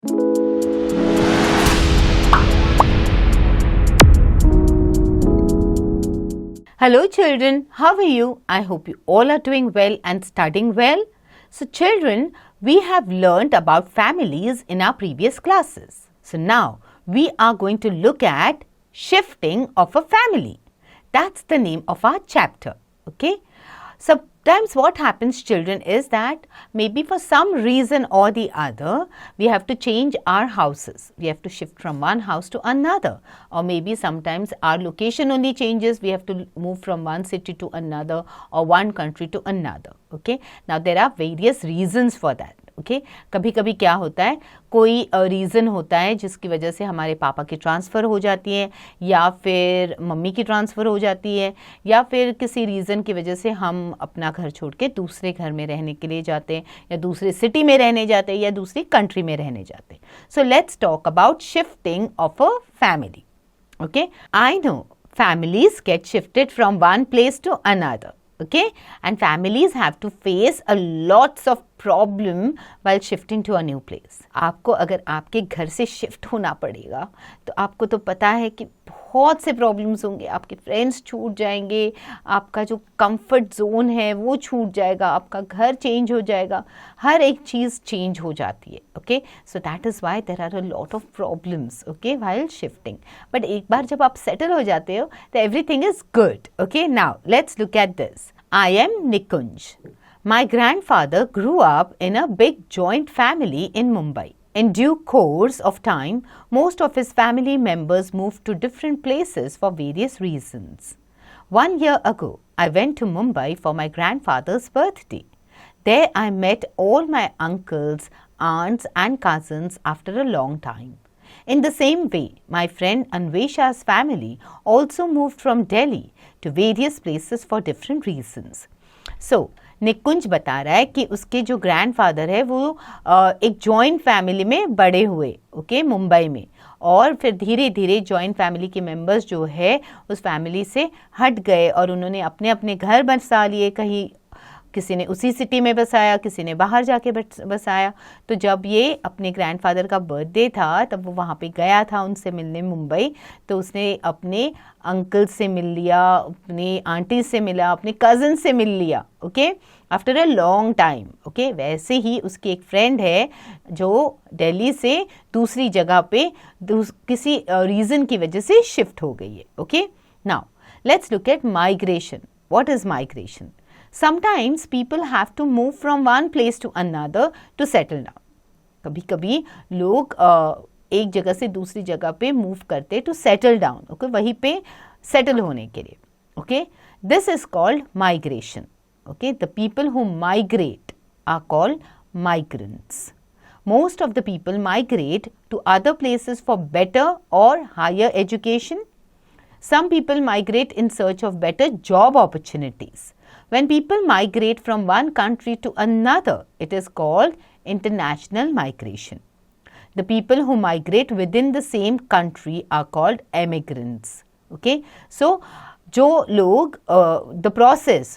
Hello children, how are you? I hope you all are doing well and studying well. So children, we have learnt about families in our previous classes. So now we are going to look at shifting of a family. That's the name of our chapter. Okay. Sometimes what happens children is that maybe for some reason or the other, we have to change our houses. We have to shift from one house to another. Or maybe sometimes our location only changes. We have to move from one city to another or one country to another. Okay. Now there are various reasons for that. Okay कभी कभी क्या होता है, कोई reason होता है जिसकी वजह से हमारे पापा की ट्रांसफ़र हो जाती है या फिर मम्मी की ट्रांसफ़र हो जाती है या फिर किसी रीज़न की वजह से हम अपना घर छोड़ के दूसरे घर में रहने के लिए जाते हैं या दूसरे सिटी में रहने जाते हैं या दूसरी कंट्री में रहने जाते हैं. So let's talk about shifting of a family. Okay, I know families get shifted from one place to another. Okay, and families have to face a lots of problem while shifting to a new place. आपको अगर आपके घर से shift होना पड़ेगा तो आपको तो पता है कि बहुत से प्रॉब्लम्स होंगे. आपके फ्रेंड्स छूट जाएंगे, आपका जो कंफर्ट जोन है वो छूट जाएगा, आपका घर चेंज हो जाएगा, हर एक चीज़ चेंज हो जाती है. Okay, so that is why there are a lot of problems. Okay, while shifting. But एक बार जब आप सेटल हो जाते हो तो everything is good. Okay, now let's look at this. I am Nikunj. My grandfather grew up in a big joint family in Mumbai. In due course of time, most of his family members moved to different places for various reasons. 1 year ago, I went to Mumbai for my grandfather's birthday. There I met all my uncles, aunts and cousins after a long time. In the same way, my friend Anvesha's family also moved from Delhi to various places for different reasons. So, निकुंज बता रहा है कि उसके जो grandfather है वो एक joint family में बड़े हुए. ओके, मुंबई में. और फिर धीरे धीरे जॉइंट फैमिली के मेंबर्स जो है उस फैमिली से हट गए और उन्होंने अपने अपने घर बसा लिए. कहीं किसी ने उसी सिटी में बसाया, किसी ने बाहर जाके बसाया. तो जब ये अपने ग्रैंडफादर का बर्थडे था तब वो वहाँ पे गया था उनसे मिलने मुंबई. तो उसने अपने अंकल से मिल लिया, अपनी आंटी से मिला, अपने कज़न से मिल लिया. Okay, after a long time. Okay, वैसे ही उसकी एक फ्रेंड है जो दिल्ली से दूसरी जगह पे किसी रीज़न की वजह से शिफ्ट हो गई है. Okay, now let's look eight migration. What is migration? Sometimes people have to move from one place to another to settle down. कभी कभी लोग एक जगह से दूसरी जगह पे मूव करते to settle down. ओके, वहीं पे सेटल होने के लिए. Okay, this is called migration. Okay, the people who migrate are called migrants. Most of the people migrate to other places for better or higher education. Some people migrate in search of better job opportunities. When people migrate from one country to another, it is called international migration. The people who migrate within the same country are called emigrants. Okay, so जो लोग the process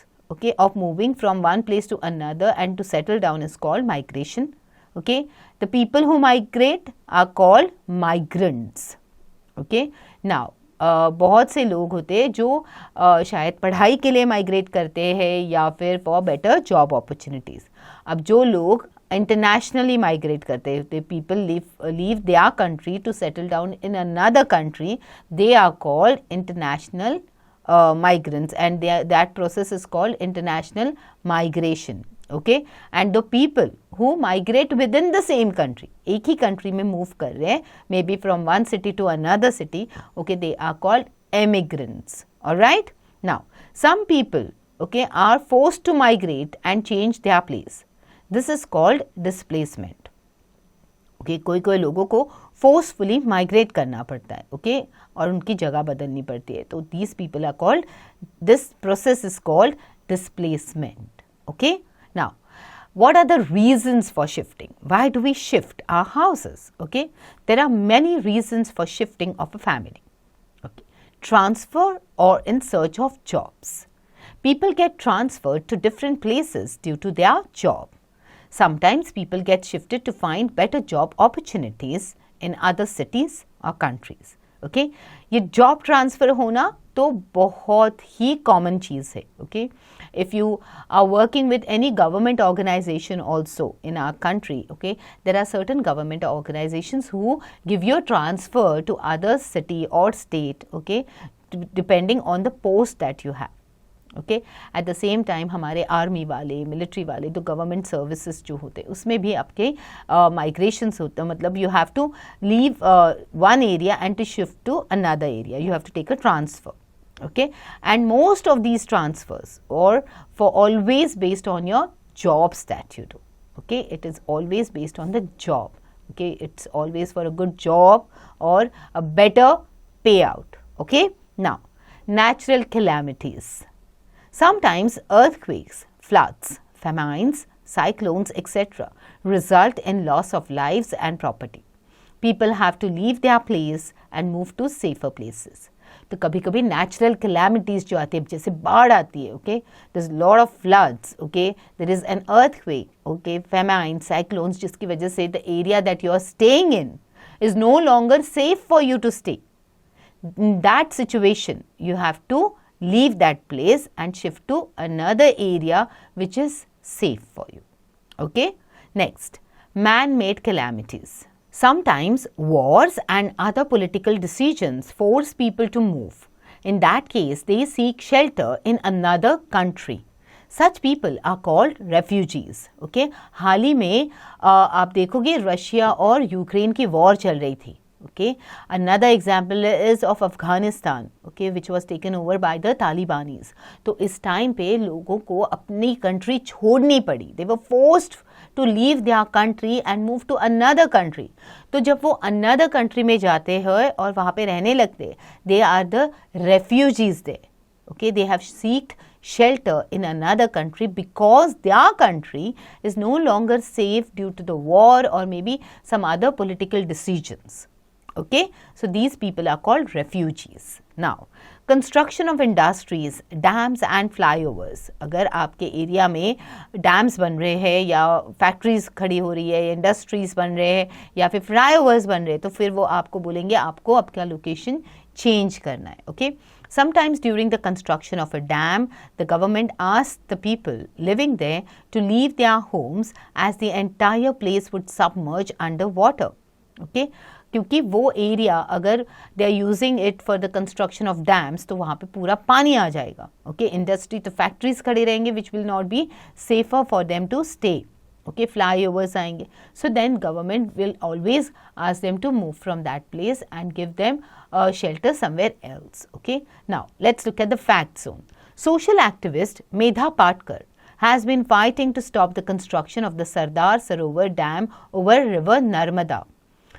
of moving from one place to another and to settle down is called migration. Okay, the people who migrate are called migrants. Okay, now बहुत से लोग होते हैं जो शायद पढ़ाई के लिए माइग्रेट करते हैं या फिर फॉर बेटर जॉब अपॉर्चुनिटीज़. अब जो लोग इंटरनेशनली माइग्रेट करते हैं, people leave their country to settle down in another country, they are called international migrants, and that process is called international migration. Okay, and the people who migrate within the same country, एक ही country में move कर रहे हैं, maybe from one city to another city, okay, they are called emigrants. All right, now some people, okay, are forced to migrate and change their place. This is called displacement. Okay, कोई कोई लोगों को forcefully migrate करना पड़ता है. Okay, और उनकी जगह बदलनी पड़ती है. तो these people are called, this process is called displacement. Okay, now what are the reasons for shifting? Why do we shift our houses? Okay, there are many reasons for shifting of a family. Okay, transfer or in search of jobs. People get transferred to different places due to their job. Sometimes people get shifted to find better job opportunities in other cities or countries. Okay, ये job transfer होना तो बहुत ही common चीज़ है. Okay, if you are working with any government organization also in our country, okay, there are certain government organizations who give you a transfer to other city or state, okay, depending on the post that you have. Okay, at the same time हमारे army वाले, military वाले, तो government services जो होते हैं उसमें भी आपके माइग्रेशंस होते हैं. मतलब you have to leave one area and to shift to another area. You have to take a transfer. Okay, and most of these transfers or for always based on your jobs that you do. Okay, it is always based on the job. Okay, it's always for a good job or a better payout. Okay, now natural calamities. Sometimes earthquakes, floods, famines, cyclones, etc. result in loss of lives and property. People have to leave their place and move to safer places. तो कभी कभी natural calamities जो आती है, जैसे बाढ़ आती है, okay, there is lot of floods, okay, there is an earthquake, okay, famine, cyclones, जिसकी वजह से the area that you are staying in is no longer safe for you to stay. In that situation, you have to leave that place and shift to another area which is safe for you. Okay? Next, man-made calamities. Sometimes wars and other political decisions force people to move. In that case, they seek shelter in another country. Such people are called refugees. Okay? हाल ही में आप देखोगे Russia और Ukraine की war चल रही थी. Okay, another example is of Afghanistan, okay, which was taken over by the Talibanis. तो इस टाइम पे लोगों को अपनी कंट्री छोड़नी पड़ी. They were forced to leave their country and move to another country. तो जब वो another country में जाते हैं और वहाँ पे रहने लगते, they are the refugees there. Okay, they have sought shelter in another country because their country is no longer safe due to the war or maybe some other political decisions. Okay, so these people are called refugees. Now, construction of industries, dams and flyovers. अगर आपके area में dams बन रहे हैं या factories खड़ी हो रही है या इंडस्ट्रीज बन रहे हैं या फिर फ्लाईओवर्स बन रहे हैं, तो फिर वो आपको बोलेंगे आपको आपका लोकेशन चेंज करना है. Okay, sometimes during the construction of a dam, the government asks the people living there to leave their homes as the entire place would submerge under water. Okay, क्योंकि वो एरिया अगर they are using it for the construction of dams तो वहाँ पे पूरा पानी आ जाएगा. Okay, industry तो फैक्ट्रीज खड़े रहेंगे which will not be safer for them to stay. Okay, flyovers आएंगे. So then government will always ask them to move from that place and give them shelter somewhere else. Okay, now let's look at the fact zone. Social activist Medha Patkar has been fighting to stop the construction of the Sardar Sarovar Dam over river Narmada,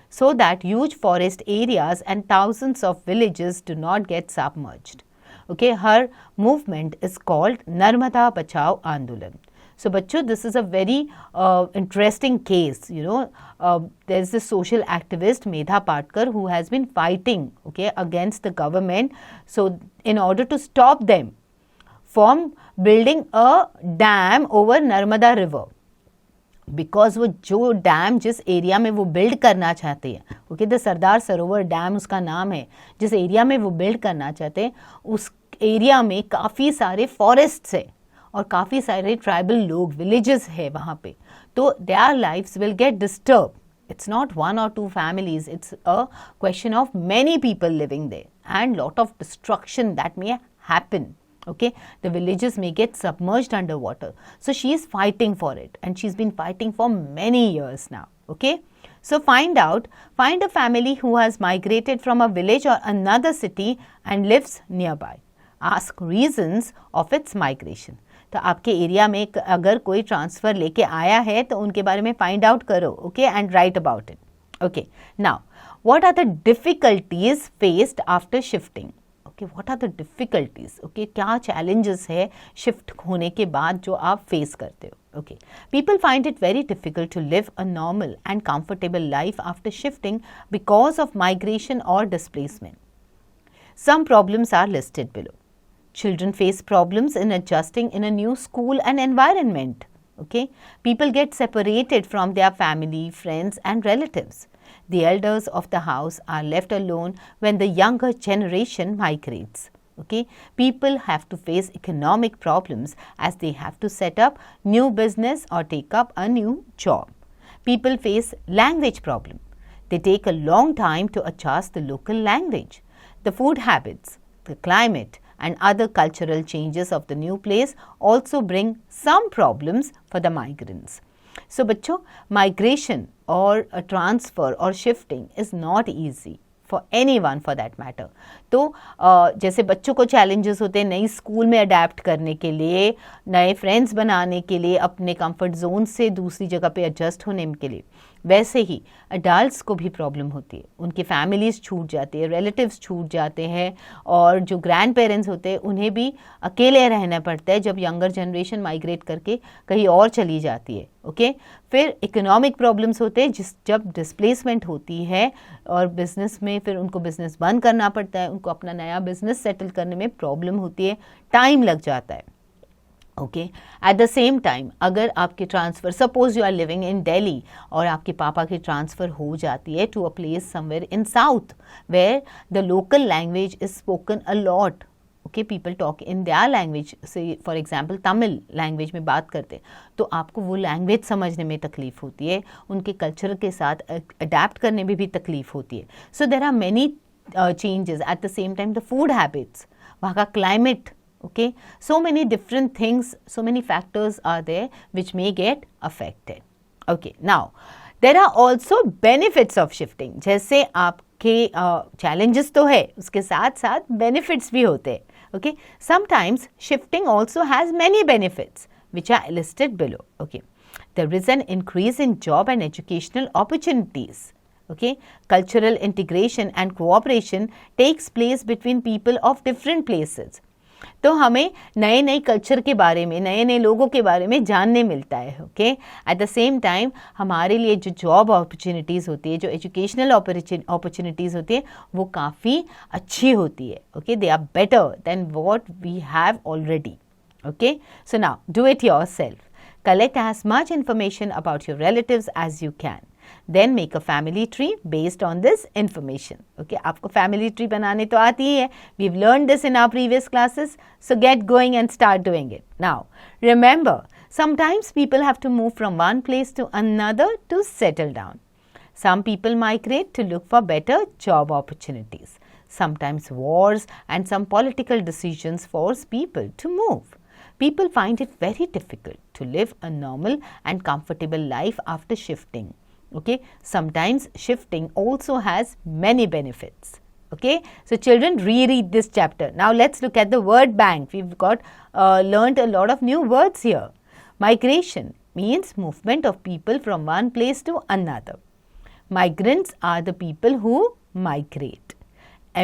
so that huge forest areas and thousands of villages do not get submerged. Okay, her movement is called Narmada Bachao Andolan. So, bachcho, this is a very interesting case. You know, there's this social activist Medha Patkar who has been fighting, okay, against the government. So, in order to stop them from building a dam over Narmada River. Because वो जो dam जिस area में वो build करना चाहते हैं, okay, the Sardar Sarovar dam उसका नाम है, जिस एरिया में वो बिल्ड करना चाहते हैं उस एरिया में काफ़ी सारे फॉरेस्ट्स है और काफ़ी सारे ट्राइबल लोग, विलेजेस है वहाँ पे. तो their lifes will get disturb. It's not one or two families, it's a question of many people living there and lot of destruction that may happen. Okay, the villages may get submerged underwater. So she is fighting for it and she's been fighting for many years now. Okay, so find a family who has migrated from a village or another city and lives nearby. Ask reasons of its migration. तो आपके area में अगर कोई transfer लेके आया है तो उनके बारे में फाइंड आउट करो. Okay, and write about it. Okay, now what are the difficulties faced after shifting. Okay, what are the difficulties. Okay, क्या चैलेंजेस है शिफ्ट होने के बाद जो आप फेस करते हो. Okay, people find it very difficult to live a normal and comfortable life after shifting because of migration और displacement. Some problems are listed below. Children face problems in adjusting in a new school and environment. Okay, people get separated from their family, friends and relatives. The elders of the house are left alone when the younger generation migrates. Okay, people have to face economic problems as they have to set up new business or take up a new job. People face language problem. They take a long time to adjust the local language. The food habits, the climate and other cultural changes of the new place also bring some problems for the migrants. So बच्चों, migration or a transfer or shifting is not easy for anyone for that matter. तो जैसे बच्चों को challenges होते हैं नई school में adapt करने के लिए, नए फ्रेंड्स बनाने के लिए, अपने कंफर्ट जोन से दूसरी जगह पे एडजस्ट होने के लिए, वैसे ही अडल्ट्स को भी प्रॉब्लम होती है. उनकी फैमिलीज छूट जाती है, रिलेटिव्स छूट जाते हैं और जो ग्रैंड पेरेंट्स होते हैं उन्हें भी अकेले रहना पड़ता है जब यंगर जनरेशन माइग्रेट करके कहीं और चली जाती है. ओके, फिर इकोनॉमिक प्रॉब्लम्स होते हैं जब डिस्प्लेसमेंट होती है और बिजनेस में फिर उनको बिजनेस बंद करना पड़ता है, उनको अपना नया बिजनेस सेटल करने में प्रॉब्लम होती है, टाइम लग जाता है. Okay, at the same time अगर आपकी transfer, suppose you are living in Delhi और आपके पापा की ट्रांसफ़र हो जाती है to a place somewhere in south where the local language is spoken a lot. Okay, people talk in their language, say for example Tamil language में बात करते हैं तो आपको वो लैंग्वेज समझने में तकलीफ होती है, उनके कल्चर के साथ अडेप्ट करने में भी तकलीफ होती है. So there are many changes. At the same time the food habits, वहाँ का climate. Okay, so many different things, so many factors are there which may get affected. Okay, now there are also benefits of shifting. जैसे आपके challenges तो है, उसके साथ साथ benefits भी होते हैं. Okay, sometimes shifting also has many benefits which are listed below. Okay, there is an increase in job and educational opportunities. Okay, cultural integration and cooperation takes place between people of different places. तो हमें नए नए culture के बारे में, नए नए लोगों के बारे में जानने मिलता है. Okay, at the same time हमारे लिए जो जॉब अपॉर्चुनिटीज़ होती है, जो एजुकेशनल अपॉर्चुनिटीज़ होती है, वो काफ़ी अच्छी होती है. Okay, they are better than what we have already. Okay, so now do it yourself. Collect as much information about your relatives as you can. Then make a family tree based on this information. Okay, आपको family tree बनाने तो आती ही है. We've learned this in our previous classes. So get going and start doing it. Now, remember, sometimes people have to move from one place to another to settle down. Some people migrate to look for better job opportunities. Sometimes wars and some political decisions force people to move. People find it very difficult to live a normal and comfortable life after shifting. Okay, sometimes shifting also has many benefits. Okay, so children, reread this chapter. Now let's look at the word bank. We've got learned a lot of new words here. Migration means movement of people from one place to another. Migrants are the people who migrate.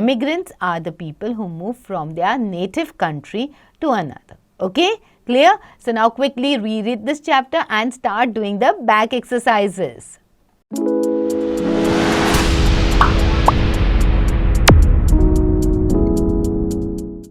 Emigrants are the people who move from their native country to another. Okay, clear? So now quickly reread this chapter and start doing the back exercises.